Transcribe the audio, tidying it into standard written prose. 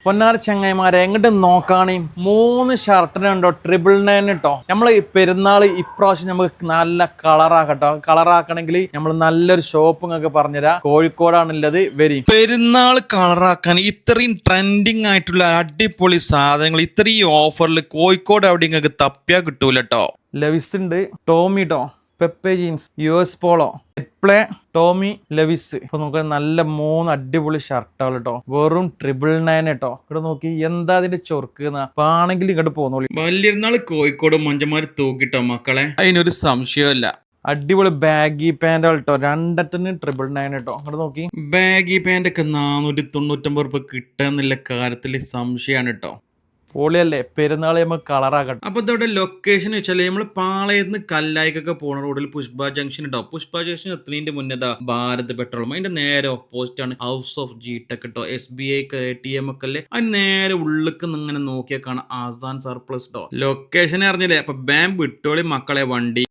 പൊന്നാര ചങ്ങായിമാരെ എങ്ങോട്ട് നോക്കാണി 3 ഷർട്ടിനുണ്ടോ 999 കേട്ടോ. നമ്മൾ ഈ പെരുന്നാൾ ഇപ്രാവശ്യം നമുക്ക് നല്ല കളറാക്കട്ടോ. കളറാക്കണമെങ്കിൽ നമ്മൾ നല്ലൊരു ഷോപ്പ് നിങ്ങൾക്ക് പറഞ്ഞുതരാം. കോഴിക്കോടാണുള്ളത്. വരി പെരുന്നാൾ കളറാക്കാൻ ഇത്രയും ട്രെൻഡിങ് ആയിട്ടുള്ള അടിപൊളി സാധനങ്ങൾ ഇത്രയും ഓഫറിൽ കോഴിക്കോട് അവിടെ നിങ്ങൾക്ക് തപ്പിയാ കിട്ടൂല കേട്ടോ. ലെവിസ് ഉണ്ട്, ടോമിട്ടോ, പെപ്പെ ജീൻസ്, US പോളോ, എപ്ലേ, ടോമി, ലെവിസ്. ഇപ്പൊ നോക്കുക നല്ല 3 അടിപൊളി ഷർട്ടുകൾ കേട്ടോ. വെറും 999 കേട്ടോ. ഇവിടെ നോക്കി എന്താ അതിന്റെ ചൊർക്ക് ആണെങ്കിൽ ഇങ്ങോട്ട് പോന്നോളി. വലിയൊരുന്നാൾ കോഴിക്കോട് മഞ്ചന്മാര് തൂക്കിട്ടോ മക്കളെ, അതിനൊരു സംശയമല്ല. അടിപൊളി ബാഗി പാൻറ്റുകൾ കേട്ടോ. 2 999 കേട്ടോ. അങ്ങോട്ട് നോക്കി ബാഗി പാൻ്റ് ഒക്കെ 499 രൂപ കിട്ടാന്നുള്ള കാര്യത്തിൽ സംശയമാണ് കേട്ടോ. പൊളിയല്ലേ, പെരുന്നാൾ നമുക്ക് കളറാക്കട്ടെ. അപ്പൊ ഇതോടെ ലൊക്കേഷൻ വെച്ചാല് നമ്മള് പാളയത്ത് കല്ലായിക്കൊക്കെ പോണ റോഡിൽ പുഷ്പ ജംഗ്ഷൻ ഉണ്ടാവും. പുഷ്പ ജംഗ്ഷൻ എത്തുന്നതിന്റെ മുന്നേ ഭാരത് പെട്രോളും അതിന്റെ നേരെ ഓപ്പോസിറ്റ് ആണ് ഹൗസ് ഓഫ് ജിടെക് കേട്ടോ. SBI ATM ഒക്കെ അല്ലേ, അതിന് നേരെ ഉള്ളിക്ക് ഇങ്ങനെ നോക്കിയാൽ കാണാം ആസാൻ സർപ്ലസ് കേട്ടോ. ലൊക്കേഷൻ അറിഞ്ഞില്ലേ? അപ്പൊ ബാം വിട്ടോളി മക്കളെ വണ്ടി.